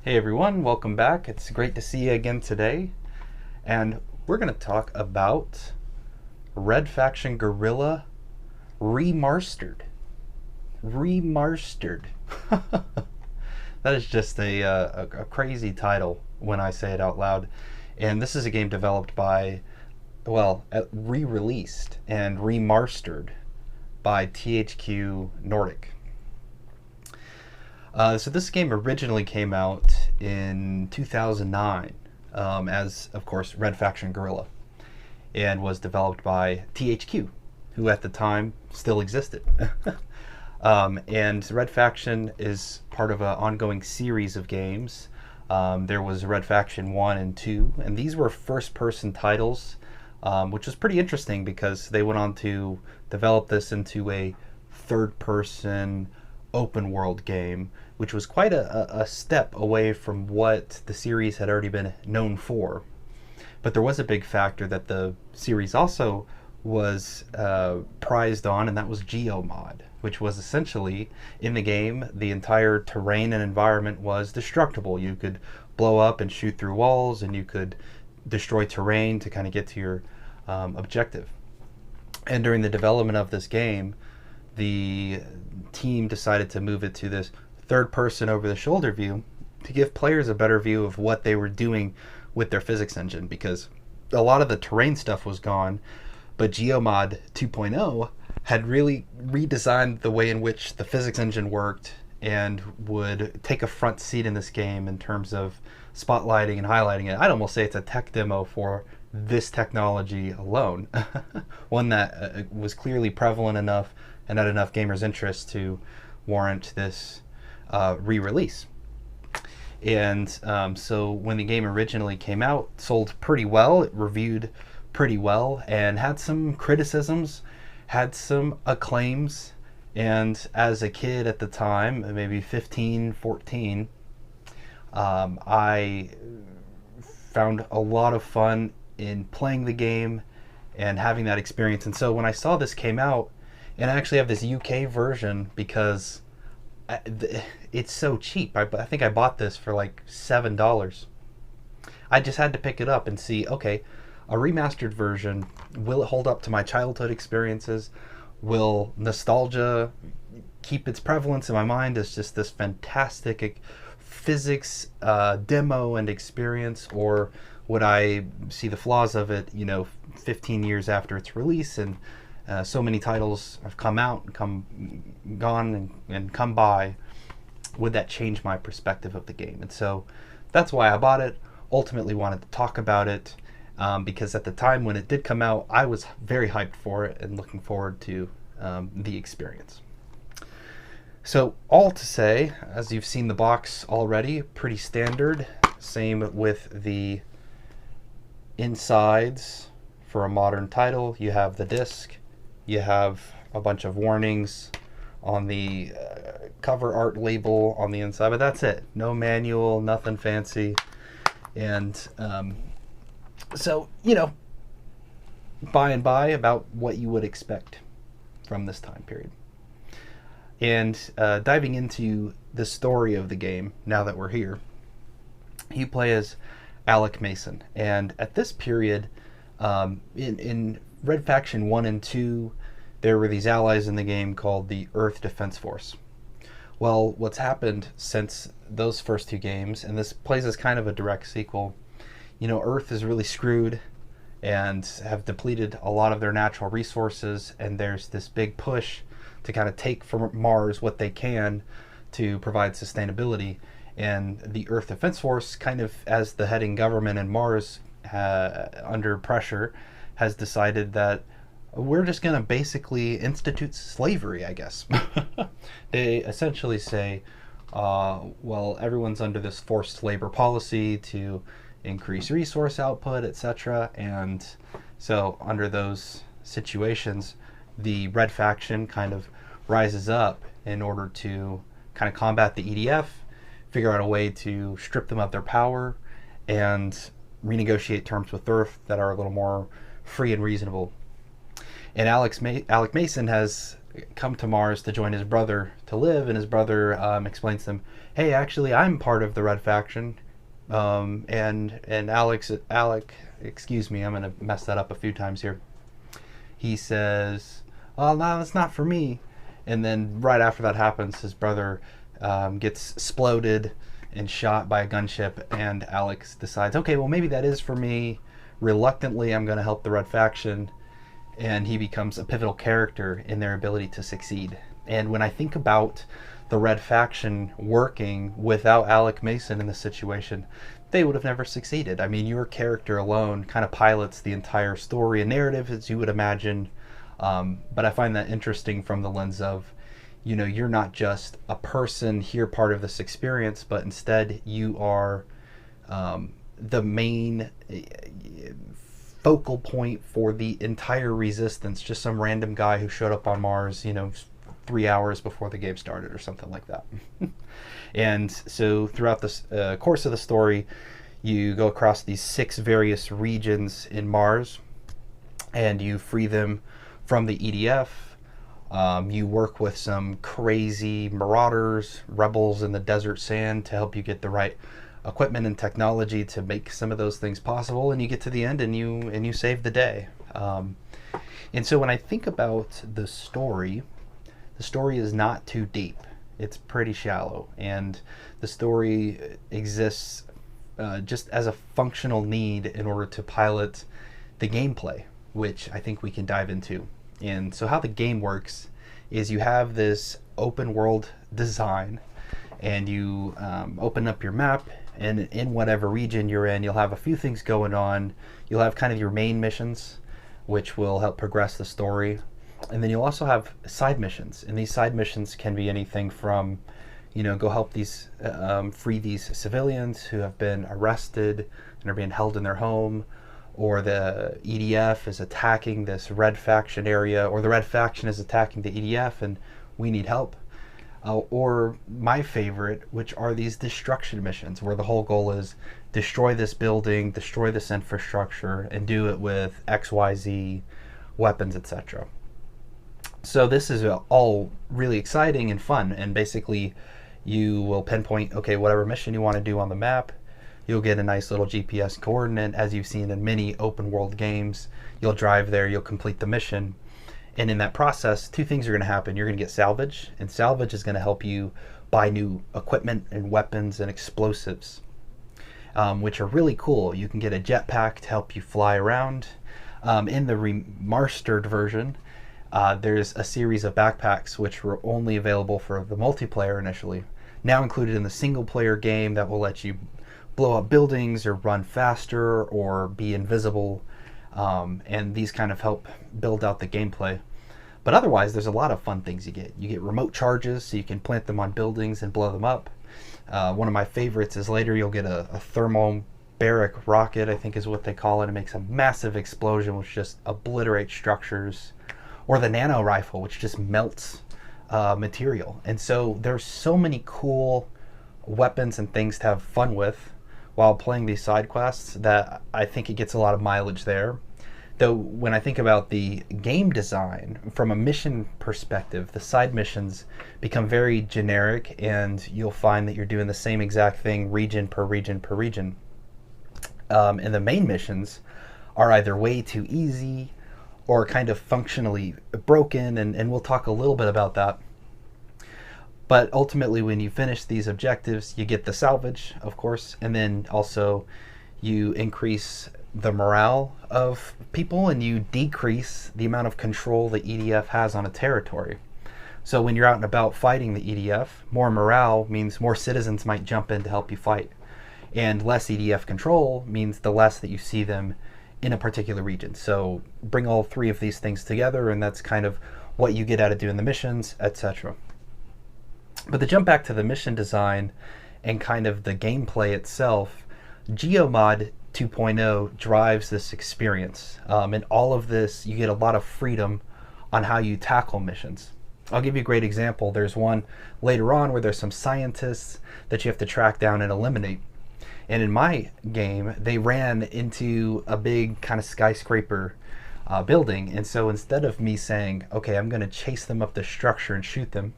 Hey everyone, welcome back. It's great to see you again today. And we're going to talk about Red Faction Guerilla Remastered. Remastered. That is just a crazy title when I say it out loud. And this is a game developed by, re-released and remastered by THQ Nordic. So this game originally came out in 2009 as, of course, Red Faction Guerilla, and was developed by THQ, who at the time still existed. And Red Faction is part of an ongoing series of games. There was Red Faction 1 and 2, and these were first-person titles, which was pretty interesting because they went on to develop this into a third-person open world game, which was quite a step away from what the series had already been known for. But there was a big factor that the series also was prized on, and that was geomod, which was essentially, in the game, the entire terrain and environment was destructible. You could blow up and shoot through walls, and you could destroy terrain to kind of get to your objective. And during the development of this game, the team decided to move it to this third person over the shoulder view to give players a better view of what they were doing with their physics engine, because a lot of the terrain stuff was gone, but Geomod 2.0 had really redesigned the way in which the physics engine worked and would take a front seat in this game in terms of spotlighting and highlighting it. I'd almost say it's a tech demo for this technology alone. One that was clearly prevalent enough and had enough gamers' interest to warrant this re-release. And so when the game originally came out, it sold pretty well. It reviewed pretty well and had some criticisms, had some acclaims. And as a kid at the time, maybe 15, 14, I found a lot of fun in playing the game and having that experience. And so when I saw this came out, and I actually have this UK version because it's so cheap. I think I bought this for like $7. I just had to pick it up and see, okay, a remastered version, will it hold up to my childhood experiences? Will nostalgia keep its prevalence in my mind as just this fantastic physics demo and experience? Or would I see the flaws of it, 15 years after its release, and so many titles have come out, gone, and come by? Would that change my perspective of the game? And so that's why I bought it. Ultimately wanted to talk about it because at the time when it did come out, I was very hyped for it and looking forward to the experience. So all to say, as you've seen the box already, pretty standard. Same with the insides. For a modern title, you have the disc. You have a bunch of warnings on the cover art label on the inside, but that's it. No manual, nothing fancy. And so, by and by about what you would expect from this time period. And diving into the story of the game, now that we're here, you play as Alec Mason. And at this period, in Red Faction 1 and 2, there were these allies in the game called the Earth Defense Force. Well, what's happened since those first two games, and this plays as kind of a direct sequel, Earth is really screwed and have depleted a lot of their natural resources, and there's this big push to kind of take from Mars what they can to provide sustainability. And the Earth Defense Force, kind of as the heading government in Mars, under pressure, has decided that we're just going to basically institute slavery, I guess. They essentially say, everyone's under this forced labor policy to increase resource output, etc. And so under those situations, the Red Faction kind of rises up in order to kind of combat the EDF, figure out a way to strip them of their power, and renegotiate terms with Earth that are a little more free and reasonable. And Alec Mason has come to Mars to join his brother to live, and his brother explains to him, "Hey, actually, I'm part of the Red Faction." And Alec, excuse me, I'm gonna mess that up a few times here. He says, "Oh no, that's not for me." And then right after that happens, his brother gets exploded and shot by a gunship, and Alex decides, okay, well maybe that is for me. Reluctantly, I'm going to help the Red Faction, and he becomes a pivotal character in their ability to succeed. And when I think about the Red Faction working without Alec Mason in this situation, they would have never succeeded. I mean, your character alone kind of pilots the entire story and narrative, as you would imagine. But I find that interesting from the lens of, you know, you're not just a person here part of this experience, but instead you are the main focal point for the entire resistance, just some random guy who showed up on Mars, you know, 3 hours before the game started or something like that. And so throughout the course of the story, you go across these 6 various regions in Mars, and you free them from the EDF. You work with some crazy marauders, rebels in the desert sand to help you get the right equipment and technology to make some of those things possible, and you get to the end and you save the day. And so when I think about the story is not too deep. It's pretty shallow, and the story exists just as a functional need in order to pilot the gameplay, which I think we can dive into. And so how the game works is you have this open world design, and you open up your map, and in whatever region you're in, you'll have a few things going on. You'll have kind of your main missions, which will help progress the story. And then you'll also have side missions, and these side missions can be anything from, you know, go help these free these civilians who have been arrested and are being held in their home, or the EDF is attacking this Red Faction area, or the Red Faction is attacking the EDF and we need help. Or my favorite, which are these destruction missions, where the whole goal is destroy this building, destroy this infrastructure, and do it with XYZ weapons, etc. So this is all really exciting and fun, and basically you will pinpoint, okay, whatever mission you want to do on the map, you'll get a nice little GPS coordinate, as you've seen in many open world games. You'll drive there, you'll complete the mission, and in that process, 2 things are going to happen. You're going to get salvage, and salvage is going to help you buy new equipment and weapons and explosives, which are really cool. You can get a jetpack to help you fly around. In the Remarstered version, there's a series of backpacks which were only available for the multiplayer initially, now included in the single player game, that will let you blow up buildings or run faster or be invisible, and these kind of help build out the gameplay. But otherwise, there's a lot of fun things you get. You get remote charges, so you can plant them on buildings and blow them up. One of my favorites is later you'll get a thermobaric rocket, I think is what they call it. It makes a massive explosion which just obliterates structures. Or the nano rifle, which just melts material. And so there's so many cool weapons and things to have fun with while playing these side quests that I think it gets a lot of mileage there. Though when I think about the game design from a mission perspective, the side missions become very generic, and you'll find that you're doing the same exact thing region per region per region. And the main missions are either way too easy or kind of functionally broken, and we'll talk a little bit about that. But ultimately, when you finish these objectives, you get the salvage, of course, and then also you increase the morale of people, and you decrease the amount of control the EDF has on a territory. So when you're out and about fighting the EDF, more morale means more citizens might jump in to help you fight. And less EDF control means the less that you see them in a particular region. So bring all 3 of these things together, and that's kind of what you get out of doing the missions, etc. But to jump back to the mission design and kind of the gameplay itself, GeoMod 2.0 drives this experience. And all of this, you get a lot of freedom on how you tackle missions. I'll give you a great example. There's one later on where there's some scientists that you have to track down and eliminate. And in my game, they ran into a big kind of skyscraper building. And so instead of me saying, okay, I'm going to chase them up the structure and shoot them,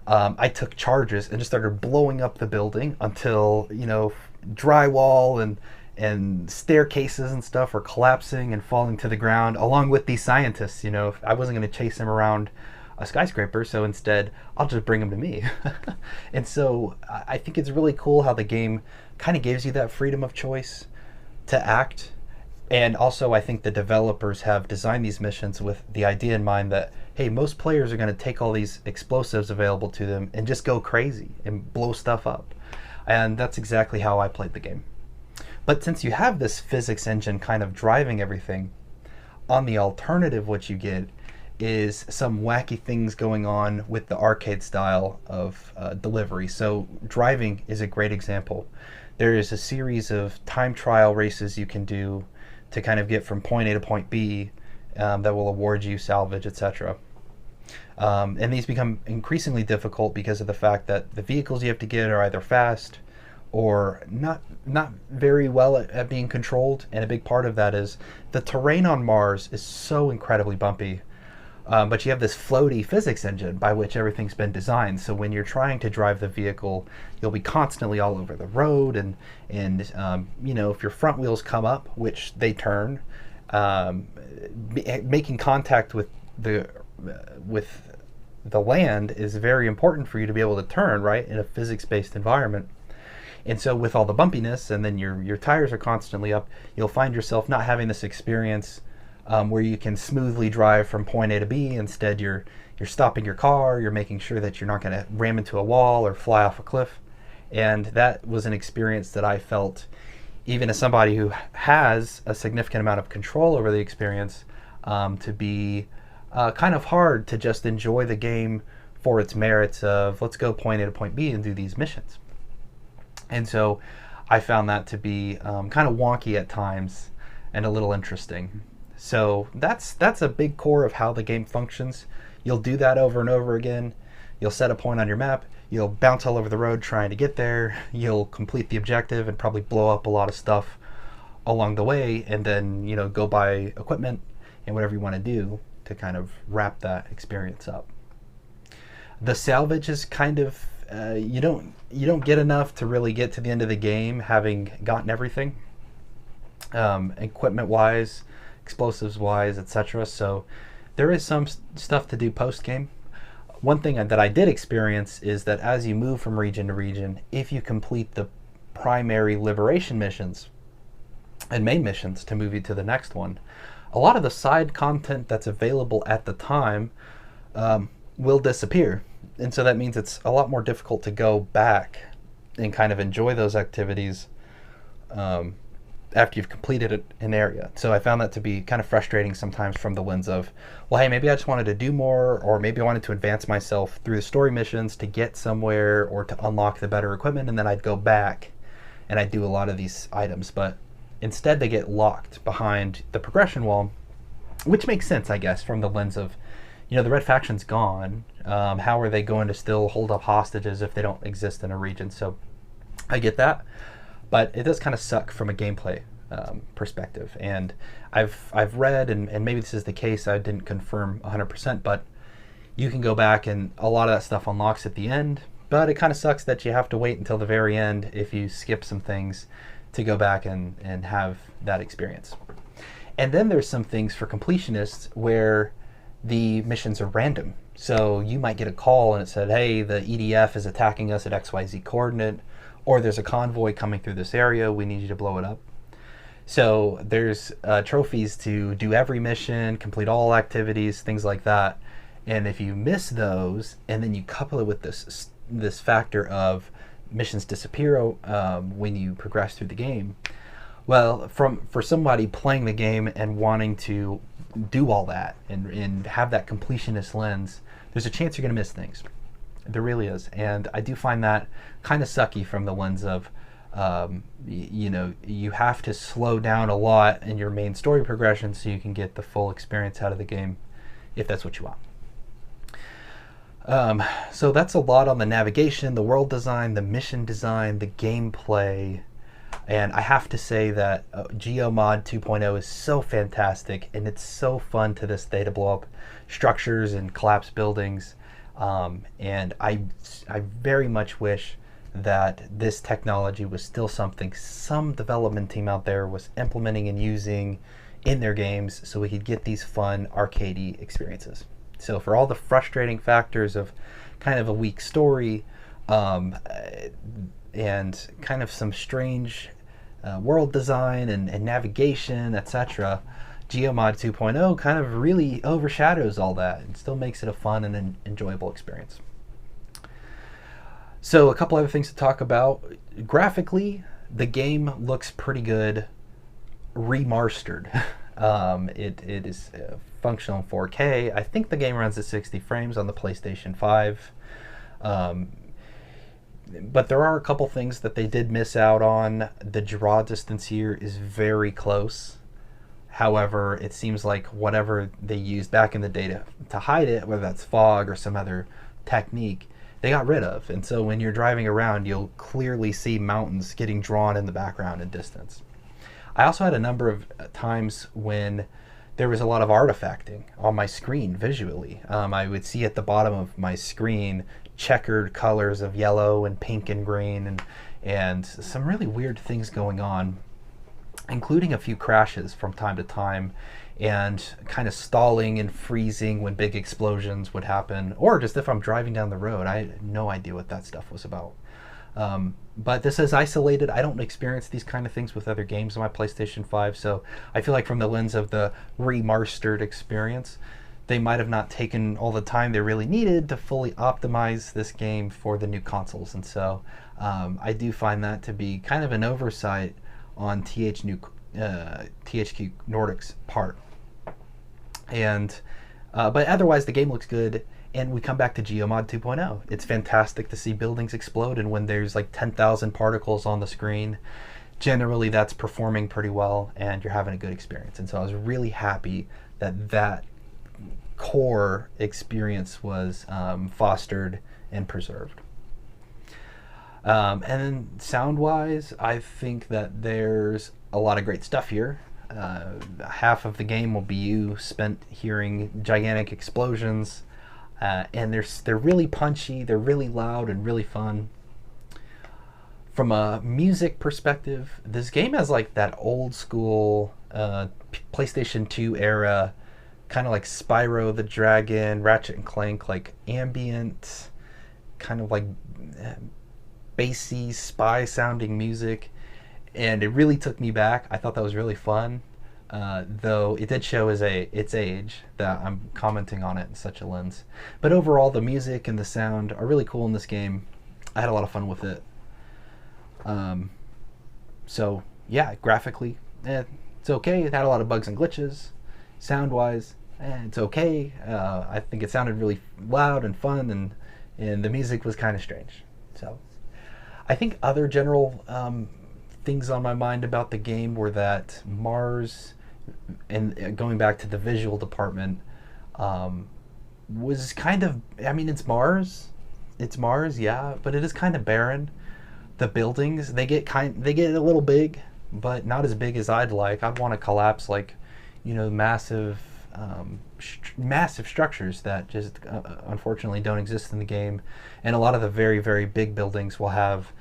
I took charges and just started blowing up the building until, drywall and staircases and stuff are collapsing and falling to the ground, along with these scientists. I wasn't going to chase them around a skyscraper, so instead I'll just bring them to me. And so I think it's really cool how the game kind of gives you that freedom of choice to act. And also I think the developers have designed these missions with the idea in mind that, hey, most players are going to take all these explosives available to them and just go crazy and blow stuff up. And that's exactly how I played the game. But since you have this physics engine kind of driving everything, on the alternative what you get is some wacky things going on with the arcade style of delivery. So driving is a great example. There is a series of time trial races you can do to kind of get from point A to point B that will award you salvage, etc. And these become increasingly difficult because of the fact that the vehicles you have to get are either fast or not very well at being controlled. And a big part of that is the terrain on Mars is so incredibly bumpy. But you have this floaty physics engine by which everything's been designed. So when you're trying to drive the vehicle, you'll be constantly all over the road, and if your front wheels come up, which they turn, making contact with the land is very important for you to be able to turn right in a physics-based environment. And so with all the bumpiness, and then your tires are constantly up, you'll find yourself not having this experience where you can smoothly drive from point A to B. Instead, you're stopping your car, you're making sure that you're not going to ram into a wall or fly off a cliff. And that was an experience that I felt, even as somebody who has a significant amount of control over the experience, to be kind of hard to just enjoy the game for its merits of let's go point A to point B and do these missions. And so I found that to be kind of wonky at times and a little interesting. So that's a big core of how the game functions. You'll do that over and over again. You'll set a point on your map. You'll bounce all over the road trying to get there. You'll complete the objective and probably blow up a lot of stuff along the way, and then go buy equipment and whatever you want to do to kind of wrap that experience up. The salvage is kind of you don't get enough to really get to the end of the game having gotten everything, equipment wise, explosives wise, etc. So there is some stuff to do post game. One thing that I did experience is that as you move from region to region, if you complete the primary liberation missions and main missions to move you to the next one, a lot of the side content that's available at the time will disappear. And so that means it's a lot more difficult to go back and kind of enjoy those activities after you've completed an area. So I found that to be kind of frustrating sometimes from the lens of, well, hey, maybe I just wanted to do more, or maybe I wanted to advance myself through the story missions to get somewhere or to unlock the better equipment, and then I'd go back and I'd do a lot of these items. But instead they get locked behind the progression wall, which makes sense, I guess, from the lens of, the Red Faction's gone. How are they going to still hold up hostages if they don't exist in a region? So I get that. But it does kind of suck from a gameplay perspective. And I've read, and maybe this is the case, I didn't confirm 100%, but you can go back and a lot of that stuff unlocks at the end. But it kind of sucks that you have to wait until the very end if you skip some things to go back and have that experience. And then there's some things for completionists where the missions are random. So you might get a call and it said, hey, the EDF is attacking us at XYZ coordinate, or there's a convoy coming through this area, we need you to blow it up. So there's trophies to do every mission, complete all activities, things like that. And if you miss those, and then you couple it with this factor of missions disappear when you progress through the game, well, for somebody playing the game and wanting to do all that and have that completionist lens, there's a chance you're going to miss things. There really is. And I do find that kind of sucky from the lens of, you have to slow down a lot in your main story progression so you can get the full experience out of the game, if that's what you want. So that's a lot on the navigation, the world design, the mission design, the gameplay. And I have to say that Geomod 2.0 is so fantastic, and it's so fun to this day to blow up structures and collapse buildings. And I very much wish that this technology was still something some development team out there was implementing and using in their games, so we could get these fun arcadey experiences. So for all the frustrating factors of kind of a weak story, and kind of some strange world design and navigation, etc., Geomod 2.0 kind of really overshadows all that and still makes it a fun and enjoyable experience. So a couple other things to talk about. Graphically, the game looks pretty good remastered. It is functional in 4K. I think the game runs at 60 frames on the PlayStation 5. But there are a couple things that they did miss out on. The draw distance here is very close. However, it seems like whatever they used back in the day to hide it, whether that's fog or some other technique, they got rid of. And so when you're driving around, you'll clearly see mountains getting drawn in the background and distance. I also had a number of times when there was a lot of artifacting on my screen visually. I would see at the bottom of my screen checkered colors of yellow and pink and green, and some really weird things going on, including a few crashes from time to time, and kind of stalling and freezing when big explosions would happen, or just if I'm driving down the road. I had no idea what that stuff was about. But this is isolated. I don't experience these kind of things with other games on my PlayStation 5, so I feel like from the lens of the Remastered experience, they might have not taken all the time they really needed to fully optimize this game for the new consoles. And so I do find that to be kind of an oversight on THQ Nordic's part. And but otherwise, the game looks good. And we come back to Geomod 2.0. It's fantastic to see buildings explode, and when there's like 10,000 particles on the screen, generally that's performing pretty well, and you're having a good experience. And so I was really happy that that core experience was fostered and preserved. And then sound-wise, I think that there's a lot of great stuff here. Half of the game will be you spent hearing gigantic explosions, and they're really punchy, they're really loud and really fun. From a music perspective, this game has like that old school PlayStation 2 era, kind of like Spyro the Dragon, Ratchet and Clank, like ambient, kind of like bassy, spy sounding music. And it really took me back. I thought that was really fun. Though it did show its age, that I'm commenting on it in such a lens. But overall, the music and the sound are really cool in this game. I had a lot of fun with it. So yeah, graphically, it's okay. It had a lot of bugs and glitches. Sound-wise, it's okay. I think it sounded really loud and fun, and the music was kind of strange. So I think other general things on my mind about the game were that Mars, and going back to the visual department, was kind of, I mean, it's Mars, yeah, but it is kind of barren. The buildings, they get a little big, but not as big as I'd like. I'd want to collapse like, massive structures that just unfortunately don't exist in the game. And a lot of the very, very big buildings will have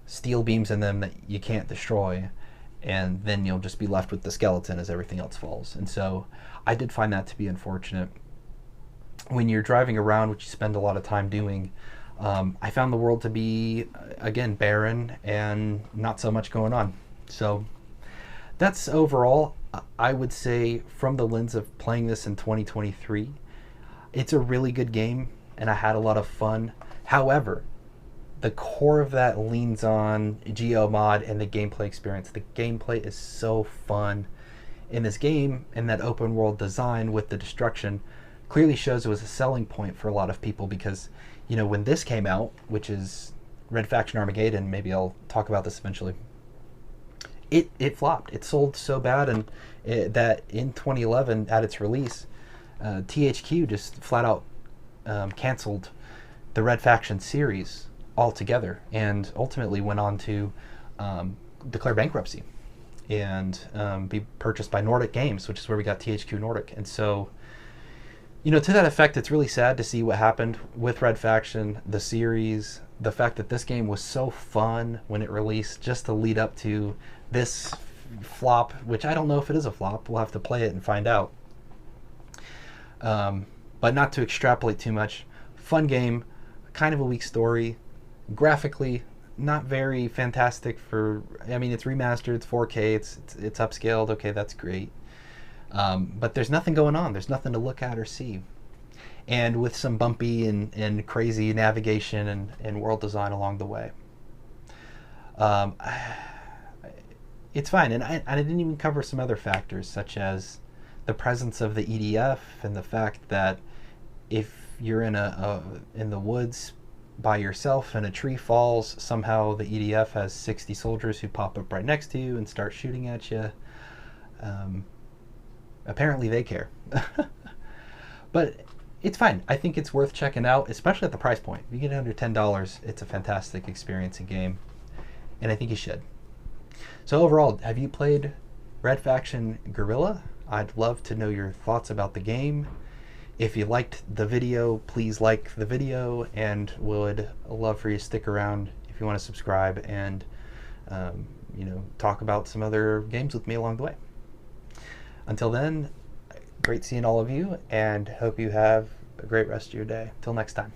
steel beams in them that you can't destroy, and then you'll just be left with the skeleton as everything else falls. And so I did find that to be unfortunate. When you're driving around, which you spend a lot of time doing, I found the world to be, again, barren and not so much going on. So that's overall, I would say, from the lens of playing this in 2023, it's a really good game, and I had a lot of fun. However, the core of that leans on Geomod and the gameplay experience. The gameplay is so fun in this game, and that open world design with the destruction clearly shows it was a selling point for a lot of people, because when this came out, which is Red Faction Armageddon, maybe I'll talk about this eventually, it flopped. It sold so bad, and that in 2011 at its release, THQ just flat out canceled the Red Faction series altogether, and ultimately went on to declare bankruptcy and be purchased by Nordic Games, which is where we got THQ Nordic. And so, to that effect, it's really sad to see what happened with Red Faction, the series, the fact that this game was so fun when it released, just to lead up to this flop, which I don't know if it is a flop. We'll have to play it and find out. But not to extrapolate too much. Fun game, kind of a weak story. Graphically, not very fantastic it's remastered, it's 4K, it's upscaled, okay, that's great. But there's nothing going on. There's nothing to look at or see. And with some bumpy and crazy navigation and world design along the way. It's fine. And I didn't even cover some other factors, such as the presence of the EDF and the fact that if you're in the woods by yourself and a tree falls, somehow the EDF has 60 soldiers who pop up right next to you and start shooting at you. Apparently they care. But it's fine. I think it's worth checking out, especially at the price point. If you get it under $10, it's a fantastic experience and game, and I think you should. So overall, have you played Red Faction Guerilla? I'd love to know your thoughts about the game. If you liked the video, please like the video, and would love for you to stick around if you want to subscribe and talk about some other games with me along the way. Until then, great seeing all of you, and hope you have a great rest of your day. Till next time.